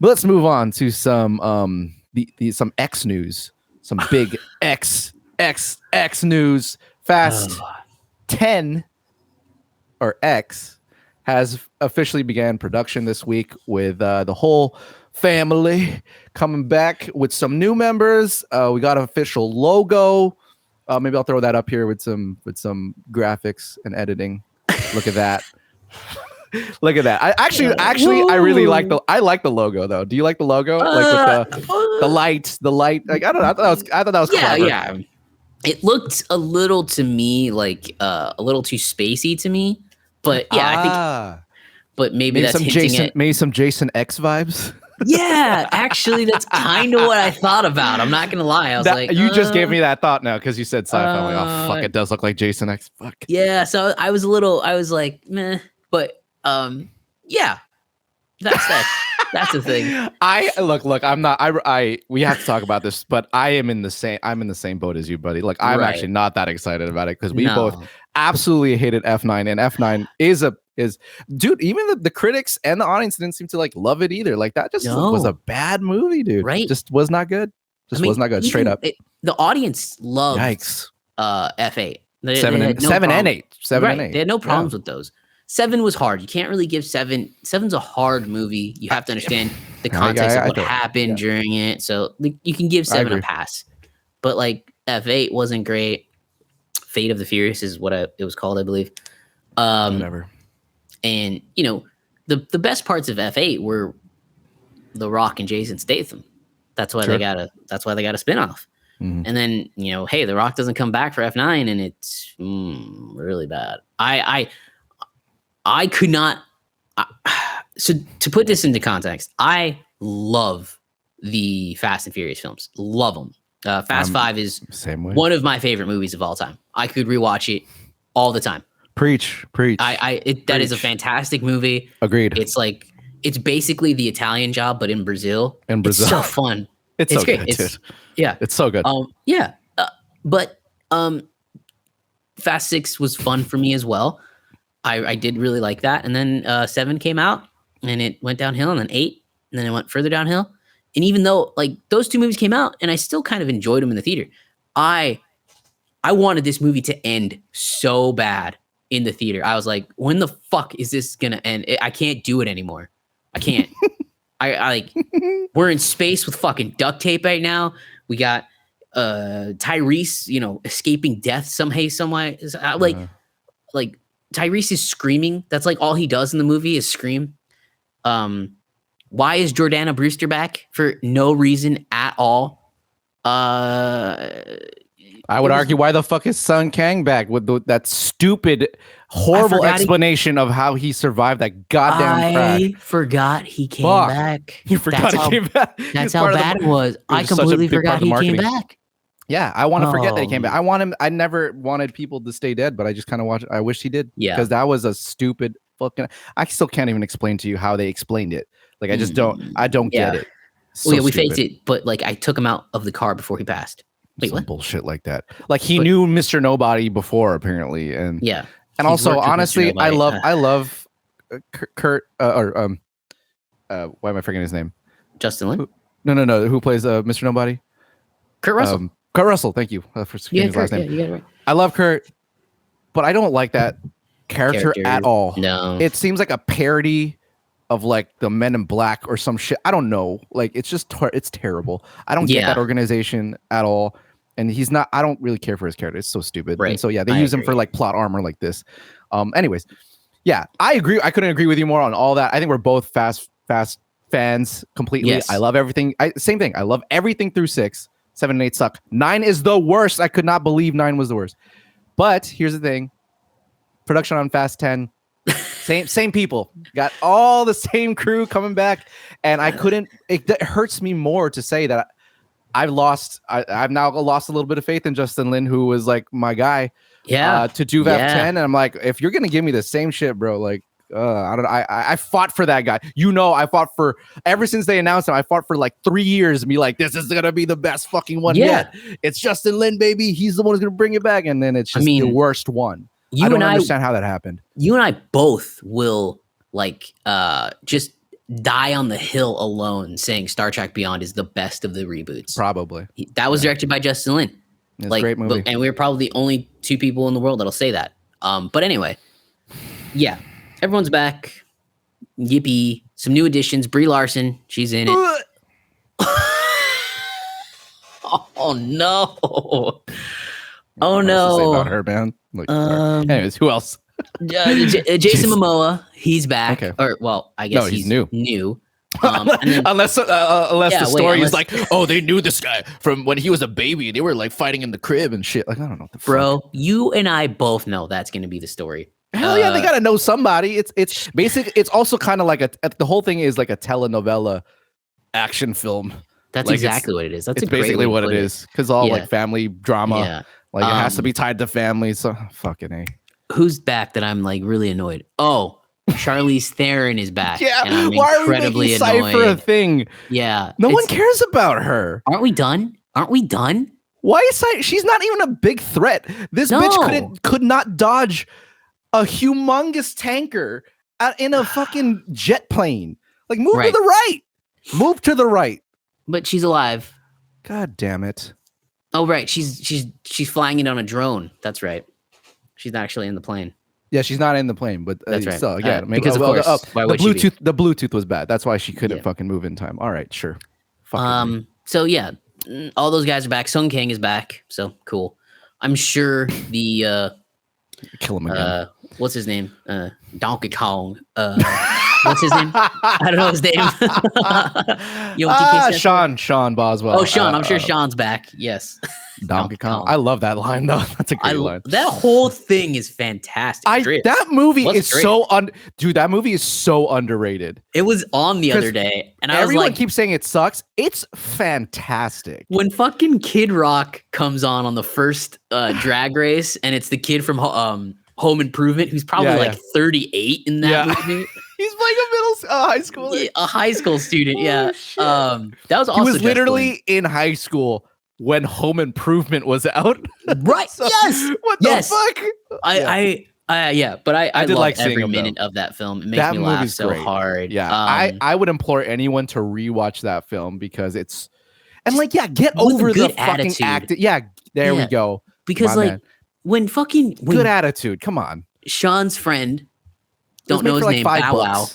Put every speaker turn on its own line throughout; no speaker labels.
let's move on to some some X news, some big X news. Fast 10 or X has officially began production this week with the whole family coming back with some new members. We got an official logo. Maybe I'll throw that up here with some graphics and editing. Look at that. Look at that. I really like the logo though. Do you like the logo? Like with the light. Like I don't know. I thought that was clever.
Yeah. It looked a little to me like a little too spacey to me, but yeah, I think. But maybe that's
maybe some Jason X vibes.
Yeah, actually, that's kind of what I thought about. I'm not gonna lie. I was like,
you just gave me that thought now because you said sci-fi. I'm like, oh fuck, it does look like Jason X. Fuck.
Yeah, so I was like, meh, but yeah, that's the thing.
Look. I'm not. We have to talk about this, but I'm in the same boat as you, buddy. Like, I'm actually not that excited about it because we both absolutely hated F9, and F9 is dude. Even the critics and the audience didn't seem to like love it either. Like that just was a bad movie, dude.
Right?
Just was not good. Was not good. Straight up.
The audience loved F8.
Seven and eight.
They had no problems with those. 7 was hard. You can't really give 7. 7's a hard movie. You have to understand the context of what happened during it. So you can give 7 a pass. But like F8 wasn't great. Fate of the Furious is what it was called, I believe.
Whatever.
And you know, the best parts of F8 were The Rock and Jason Statham. That's why they got a spinoff. Mm-hmm. And then, you know, hey, The Rock doesn't come back for F9 and it's really bad. I could not. So to put this into context, I love the Fast and Furious films. Love them. Fast 5 is one of my favorite movies of all time. I could rewatch it all the time.
Preach.
That is a fantastic movie.
Agreed.
It's basically The Italian Job, but in Brazil. It's so fun.
It's so great. Good, dude.
Yeah.
It's so good.
But Fast 6 was fun for me as well. I did really like that. And then 7 came out and it went downhill, and then 8, and then it went further downhill. And even though like those 2 movies came out and I still kind of enjoyed them in the theater, I wanted this movie to end so bad in the theater. I was like, when the fuck is this gonna end? I can't do it anymore. I can't. I we're in space with fucking duct tape right now. We got Tyrese, you know, escaping death some way. Like Tyrese is screaming. That's like all he does in the movie is scream. Why is Jordana Brewster back for no reason at all?
I would argue why the fuck is Sun Kang back with that stupid, horrible explanation of how he survived that goddamn crash.
I forgot he came back.
You forgot he came back.
That's how bad it was. I completely forgot he came back.
Yeah, I want to forget that he came back. I never wanted people to stay dead, but I just kind of watched. I wish he did. Yeah, because that was a stupid fucking. I still can't even explain to you how they explained it. Like I just don't. I don't get it.
So we faked it, but like I took him out of the car before he passed. Wait,
some bullshit like that. Like he knew Mr. Nobody before apparently, and and also honestly, I love Kurt why am I forgetting his name?
Justin Lin?
No. Who plays Mr. Nobody?
Kurt Russell.
Kurt Russell. Thank you for his last name.
Yeah, you got it right.
I love Kurt, but I don't like that character at all.
No,
it seems like a parody of like the Men in Black or some shit. I don't know. Like it's just it's terrible. I don't get that organization at all. And he's not. I don't really care for his character. It's so stupid. Right. And so they use him for like plot armor like this. Anyways, I agree. I couldn't agree with you more on all that. I think we're both fast fans completely. Yes. I love everything. Same thing. I love everything through 6. 7 and 8 suck. 9 is the worst. I could not believe 9 was the worst. But here's the thing. Production on Fast 10. Same people. Got all the same crew coming back. And I couldn't. It hurts me more to say that I've now lost a little bit of faith in Justin Lin, who was like my guy. Yeah. To do F10. And I'm like, if you're gonna give me the same shit, bro, like I fought for that guy. You know, I fought for ever since they announced him. I fought for like 3 years and be like, this is gonna be the best fucking one yet. It's Justin Lin, baby. He's the one who's gonna bring it back, and then it's just the worst one. I don't understand how that happened.
You and I both will like just die on the hill alone saying Star Trek Beyond is the best of the reboots.
Probably.
That was directed by Justin Lin.
It's a great movie.
And we're probably the only 2 people in the world that'll say that. But anyway, yeah, everyone's back. Yippee. Some new additions. Brie Larson, she's in it. Oh no! Oh no!
Say about her, man. Like, anyways, who else?
Jason Momoa, he's back. Okay. Or well, I guess he's new.
Unless the story is like, oh, they knew this guy from when he was a baby. They were like fighting in the crib and shit. Like, I don't know.
Bro, you and I both know that's going to be the story.
Hell yeah, they gotta know somebody. It's basic. It's also kind of like the whole thing is like a telenovela action film.
That's like exactly what it is. That's
basically what it is because all like family drama. Yeah. Like it has to be tied to family. So fucking A.
Who's back that I'm like really annoyed? Oh, Charlize Theron is back.
Yeah, and I'm incredibly annoyed. Cypher a thing?
Yeah,
no one cares about her.
Aren't we done?
Why is she's not even a big threat? This bitch could not dodge a humongous tanker in a fucking jet plane. Like move to the right. Move to the right.
But she's alive.
God damn it.
Oh right, she's flying it on a drone. That's right. She's not actually in the plane.
Yeah, she's not in the plane, but
that's right.
So again,
because of course,
the Bluetooth was bad. That's why she couldn't fucking move in time. All right, sure.
So yeah, all those guys are back. Sung Kang is back. So cool. I'm sure the
kill him again.
What's his name? Donkey Kong. What's his name? I don't know his name.
Sean Boswell.
Oh, Sean. I'm sure Sean's back. Yes.
Donkey Kong. I love that line though. That's a great line.
That whole thing is fantastic.
That movie is so dude. That movie is so underrated.
It was on the other day, and
everyone keeps saying it sucks. It's fantastic.
When fucking Kid Rock comes on the first drag race, and it's the kid from Home Improvement, who's probably 38 in that movie.
He's like a high schooler.
Yeah, a high school student. Yeah. That was also
he was literally in high school when Home Improvement was out.
Right. So, yes.
What the fuck?
But I did like every minute of that film. It makes me laugh so hard.
Yeah. I would implore anyone to rewatch that film because it's get over the fucking acting. Yeah, there we go.
Because when
good attitude. Come on.
Sean's friend, don't know his name, Bow Wow.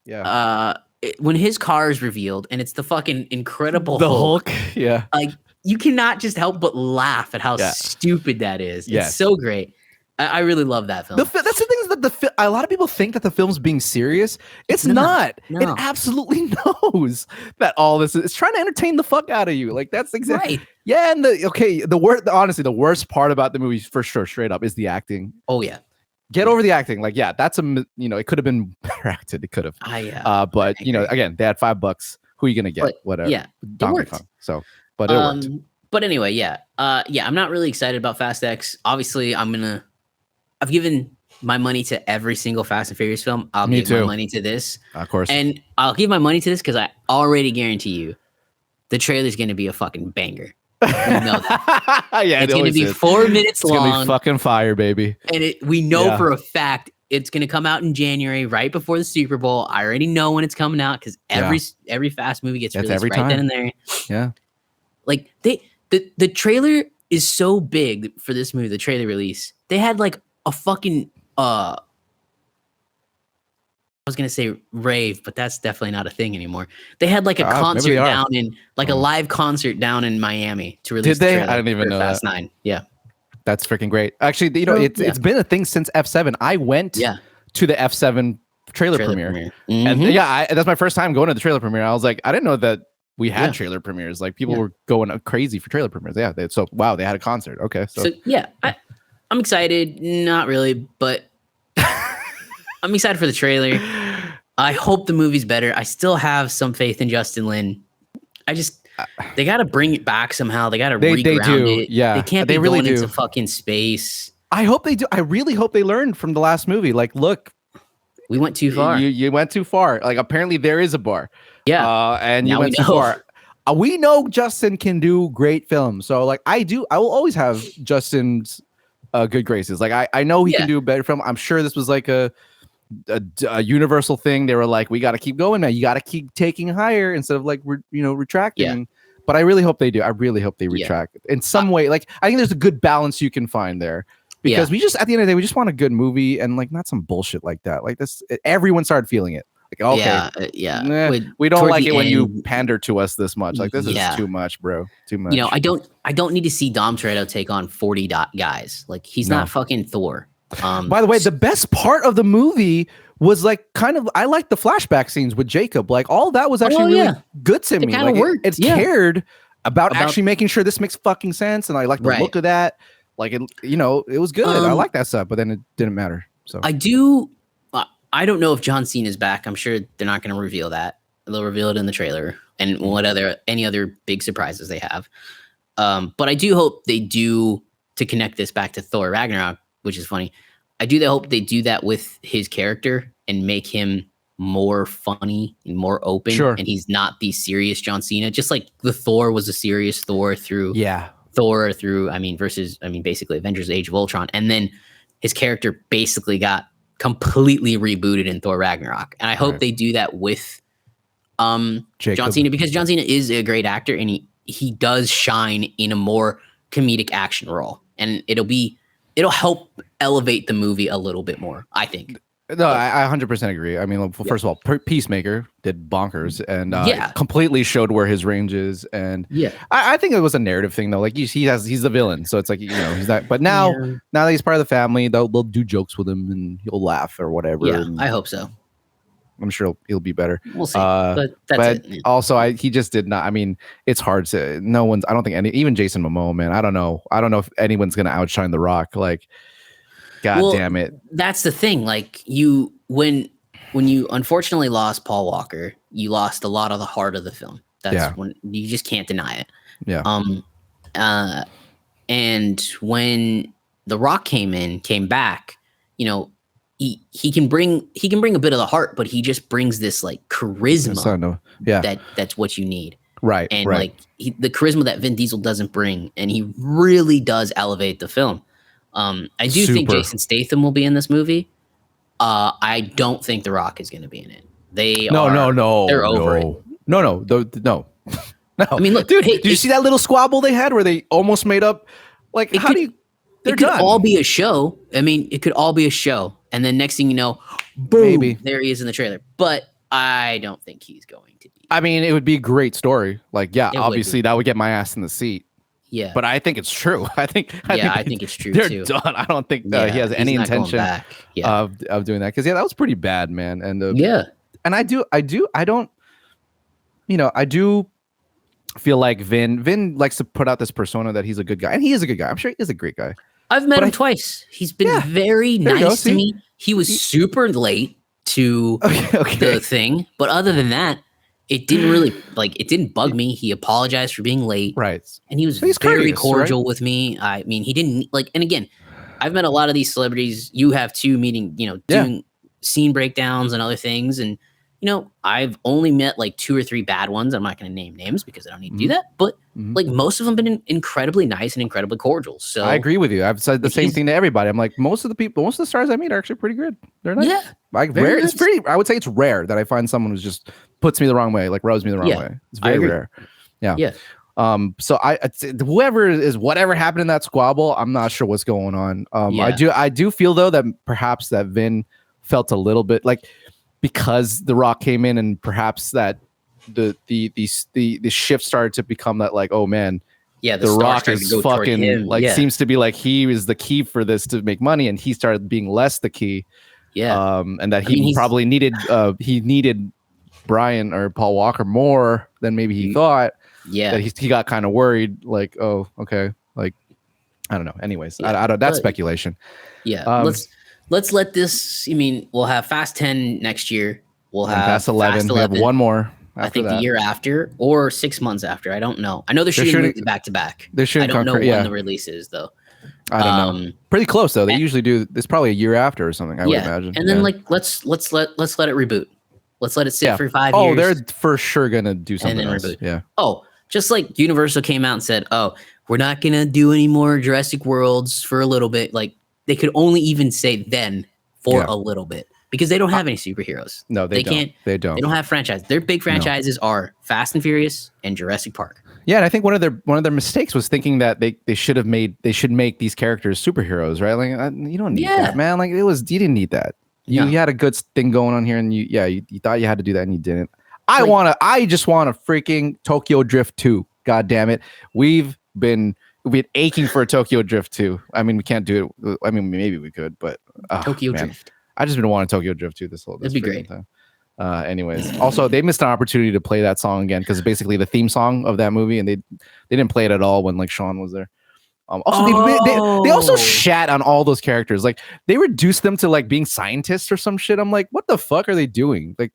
Yeah.
When his car is revealed and it's the fucking Incredible
Hulk. Yeah.
Like you cannot just help but laugh at how stupid that is. It's so great. I really love that film.
That's the thing is that a lot of people think that the film's being serious. It's not. No. It absolutely knows that all this is. It's trying to entertain the fuck out of you. Like that's exactly
right.
Yeah, and honestly, the worst part about the movie for sure, straight up, is the acting.
Oh yeah.
Get over the acting. Like, yeah, that's it could have been better acted. It could have. But again, they had $5. Who are you gonna get?
But,
whatever.
Yeah.
Donkey Kong. So, but it worked.
But anyway, I'm not really excited about Fast X. Obviously, I've given my money to every single Fast and Furious film. I'll give my money to this.
Of course.
And I'll give my money to this because I already guarantee you the trailer's going to be a fucking banger. We know that. It's going to be 4 minutes long. It's going to
be fucking fire, baby.
And we know for a fact it's going to come out in January, right before the Super Bowl. I already know when it's coming out because every Fast movie gets released right then and there.
Yeah.
Like the trailer is so big for this movie, the trailer release. They had like a fucking I was gonna say rave, but that's definitely not a thing anymore. They had like a concert down in a live concert down in Miami to release.
Did they? I didn't even know
Fast
that.
9. Yeah,
that's freaking great. Actually, it's been a thing since F7. I went to the F7 trailer premiere.
Mm-hmm.
And that's my first time going to the trailer premiere. I was like, I didn't know that we had trailer premieres. Like people were going crazy for trailer premieres. Yeah, they had a concert. Okay, so
I'm excited. Not really, but I'm excited for the trailer. I hope the movie's better. I still have some faith in Justin Lin. They got to bring it back somehow. They got to reground it.
Yeah,
they can't be going into fucking space.
I hope they do. I really hope they learned from the last movie. Like, look,
we went too far.
You went too far. Like, apparently there is a bar.
Yeah,
and you went too far. We know Justin can do great films. So, like, I will always have Justin's good graces. Like, I know he can do a better film. I'm sure this was like a a Universal thing. They were like, we got to keep going, man. You got to keep taking higher instead of like retracting. But I really hope they do. I really hope they retract in some way. Like, I think there's a good balance you can find there. Because we just, at the end of the day, we just want a good movie and like not some bullshit like that. Like this, everyone started feeling it. Like, okay, we don't like it when you pander to us this much. Like, this is too much, bro. Too much.
I don't need to see Dom Toretto take on 40 guys. Like, he's not fucking Thor.
By the way, the best part of the movie was like I like the flashback scenes with Jacob. Like, all that was actually really good to me.
Like,
it cared about actually making sure this makes fucking sense, and I like the look of that. Like, it was good. I like that stuff, but then it didn't matter. So
I don't know if John Cena's back. I'm sure they're not going to reveal that. They'll reveal it in the trailer and any other big surprises they have. But I do hope they do, to connect this back to Thor Ragnarok, which is funny. I do hope they do that with his character and make him more funny and more open.
Sure.
And he's not the serious John Cena, just like the Thor was a serious Thor through basically Avengers Age of Ultron. And then his character basically got completely rebooted in Thor Ragnarok. And I hope they do that with John Cena, because John Cena is a great actor and he does shine in a more comedic action role. And it'll help elevate the movie a little bit more, I think.
No, I 100% agree. I mean, first of all, Peacemaker did bonkers and completely showed where his range is. And I think it was a narrative thing though. Like he's the villain, so it's like he's that. But now that he's part of the family, they'll do jokes with him and he'll laugh or whatever.
Yeah,
and
I hope so.
I'm sure he'll be better.
We'll see. But that's it.
Also, he just did not. I mean, it's hard to. I don't think even Jason Momoa, man. I don't know if anyone's gonna outshine The Rock. Like. God damn it.
That's the thing. Like when you unfortunately lost Paul Walker, you lost a lot of the heart of the film. That's when you just can't deny it.
Yeah.
And when The Rock came back, he can bring a bit of the heart, but he just brings this like charisma. That's what you need.
Right.
And like the charisma that Vin Diesel doesn't bring, and he really does elevate the film. I do think Jason Statham will be in this movie. I don't think The Rock is going to be in it.
No.
They're over it.
No.
I mean, look,
dude, did you see that little squabble they had where they almost made up? Like, it could
all be a show. I mean, it could all be a show. And then next thing you know, boom, there he is in the trailer. But I don't think he's going to be.
I mean, it would be a great story. Like, obviously that would get my ass in the seat.
Yeah,
but I think it's true. I think
it's true.
They're
too.
done. I don't think he has any intention of doing that, because that was pretty bad, man. And and I do feel like Vin likes to put out this persona that he's a good guy, and he is a good guy. I'm sure he is a great guy.
I've met him twice. He's been very nice to me. He was super late to the thing, but other than that, it didn't really it didn't bug me. He apologized for being late.
Right.
And he was very cordial with me. I mean, he didn't and again, I've met a lot of these celebrities. You have too, meeting, doing scene breakdowns and other things. And, I've only met like 2 or 3 bad ones. I'm not going to name names because I don't need to do that. But like most of them have been incredibly nice and incredibly cordial. So
I agree with you. I've said the same thing to everybody. I'm like, most of the stars I meet are actually pretty good. They're nice. Yeah. Like rare. Nice. I would say it's rare that I find someone who just puts me the wrong way, like rubs me the wrong way. It's very rare. Yeah. Yeah. So whatever happened in that squabble, I'm not sure what's going on. I do feel though that perhaps that Vin felt a little bit like, because The Rock came in and perhaps that the shift started to become that like, oh man, The Rock is fucking seems to be like he is the key for this to make money, and he started being less the key. Yeah. And that he probably needed Brian or Paul Walker more than maybe he thought. Yeah. That he got kind of worried, like, oh, okay. Like, I don't know. Anyways, I don't, that's speculation.
Yeah. Let's let this, we'll have Fast 10 next year. We'll have
Fast 11. We have one more.
I think the year after or 6 months after. I don't know. I know they're shooting back to back.
They're shooting.
I don't know when the release is though.
I don't know. Pretty close though. They usually do. It's probably a year after or something. I would imagine.
And then let's let it reboot. Let's let it sit for 5 years.
Oh, they're for sure gonna do something else. Reboot. Yeah.
Oh, just like Universal came out and said, "Oh, we're not gonna do any more Jurassic Worlds for a little bit." Like they could only even say then for a little bit. because they don't have any superheroes.
No, they don't.
Can't.
They don't.
They don't have franchises. Their big franchises are Fast and Furious and Jurassic Park.
Yeah, and I think one of their mistakes was thinking that they should make these characters superheroes, right? Like you don't need that, man. Like you didn't need that. You had a good thing going on here, and you thought you had to do that, and you didn't. I just want a freaking Tokyo Drift 2. God damn it. We've been aching for a Tokyo Drift 2. I mean, we can't do it. I mean, maybe we could, but
Tokyo Drift.
I just been wanting Tokyo Drift 2 this
That'd be great.
time. Anyways, also they missed an opportunity to play that song again because basically the theme song of that movie, and they didn't play it at all when like Sean was there. They also shat on all those characters. Like they reduced them to like being scientists or some shit. I'm like, what the fuck are they doing? Like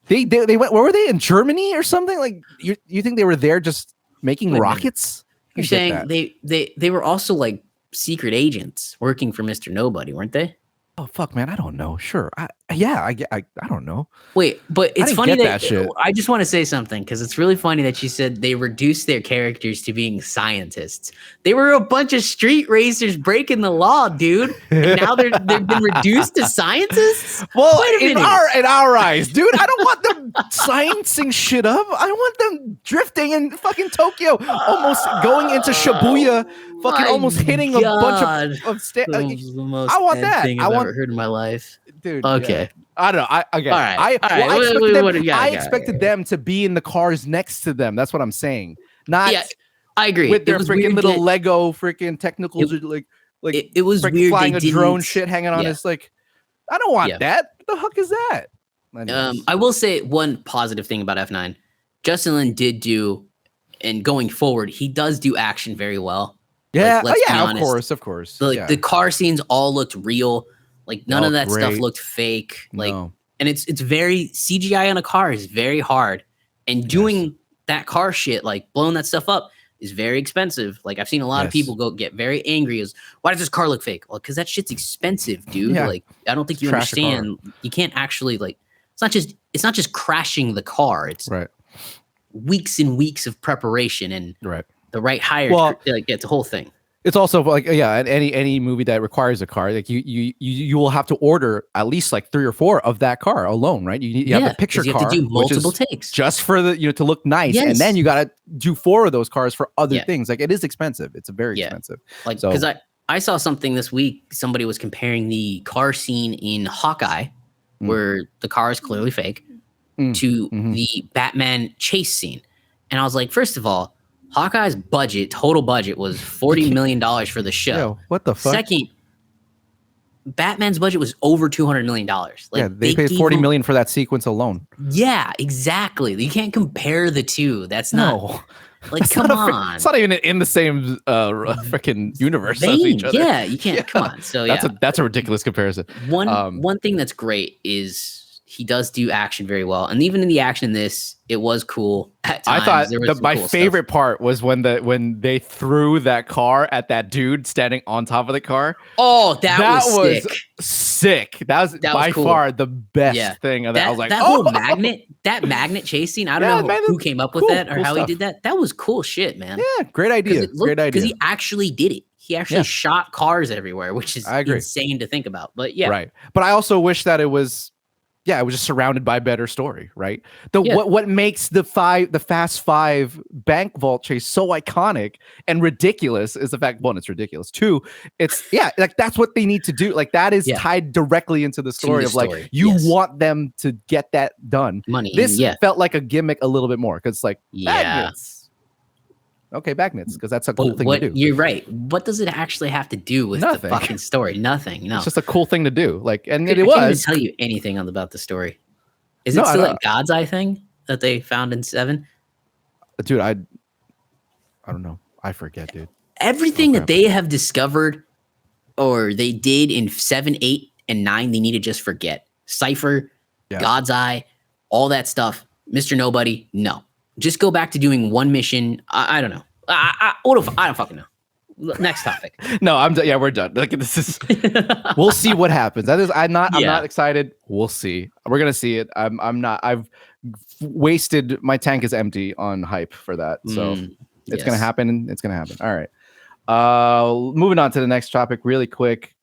they went, where were they, in Germany or something? Like you think they were there just making rockets?
You're saying they were also like secret agents working for Mr. Nobody, weren't they?
Oh fuck, man! I don't know. Sure, I don't know.
Wait, but it's funny that shit. I just want to say something because it's really funny that you said they reduced their characters to being scientists. They were a bunch of street racers breaking the law, dude. And now they've been reduced to scientists.
Well, in our eyes, dude, I don't want them sciencing shit up. I want them drifting in fucking Tokyo, almost going into Shibuya. Fucking almost hitting a bunch of I want that.
I want heard in my life,
dude.
Okay,
yeah. I don't know. I expected them to be in the cars next to them. That's what I'm saying. Not. Yeah,
I agree.
With their freaking little Lego freaking technicals,
it was weird.
Flying a drone shit hanging on his like. I don't want that. What the fuck is that?
I will say one positive thing about F9. Justin Lin did do, and going forward, he does do action very well.
Yeah, of course.
The car scenes all looked real. Like none of that stuff looked fake. Like, and it's very CGI on a car is very hard, and doing that car shit, like blowing that stuff up, is very expensive. Like I've seen a lot of people get very angry. Why does this car look fake? Well, because that shit's expensive, dude. Yeah. Like I don't think you understand. You can't actually like. It's not just crashing the car. It's weeks and weeks of preparation and the right hire. Well, it's a whole thing.
It's also like any movie that requires a car, like you will have to order at least like 3 or 4 of that car alone, right? You have the picture car,
you have to do multiple takes
just for the to look nice, and then you got to do 4 of those cars for other things. Like it is expensive. It's very expensive.
Like because I saw something this week. Somebody was comparing the car scene in Hawkeye, where the car is clearly fake, to the Batman chase scene, and I was like, first of all, Hawkeye's total budget was $40 million for the show.
Yo, what the fuck?
Second, Batman's budget was over $200 million. Like,
they paid $40 million for that sequence alone.
Yeah, exactly. You can't compare the two. That's not like, come on.
It's not even in the same freaking universe of each other.
Yeah, you can't. Come on. So
that's a ridiculous comparison.
One thing that's great is he does do action very well, and even in the action in this, it was cool at times.
I thought my favorite part was when they threw that car at that dude standing on top of the car.
Oh, that was
sick. That was by far the best thing of that. I was like,
that whole magnet chase scene. I don't know who came up with that or how he did that. That was cool shit, man.
Yeah, great idea.
Because he actually did it. He actually shot cars everywhere, which is insane to think about. But
right. But I also wish that it was. Yeah, it was just surrounded by better story, right? What makes the Fast Five bank vault chase so iconic and ridiculous is the fact, one, it's ridiculous. 2, it's like that's what they need to do. Like that is tied directly into the story of like you want them to get that done.
Money.
This felt like a gimmick a little bit more because like magnets. Okay, magnets, because that's a cool thing to do.
You're right. What does it actually have to do with the fucking story? Nothing. No.
It's just a cool thing to do. Like, and it
was. I can't even tell you anything about the story. Is it still that God's Eye thing that they found in 7?
Dude, I don't know. I forget, dude.
Everything that they have discovered or they did in 7, 8, and 9, they need to just forget. Cypher, God's Eye, all that stuff. Mr. Nobody, no. Just go back to doing one mission. I don't know. I don't fucking know. Next topic.
No, I'm done. Yeah, we're done. Like this is. We'll see what happens. I'm not excited. We'll see. We're gonna see it. I'm not. I've wasted. My tank is empty on hype for that. So it's gonna happen. It's gonna happen. All right. Moving on to the next topic, really quick.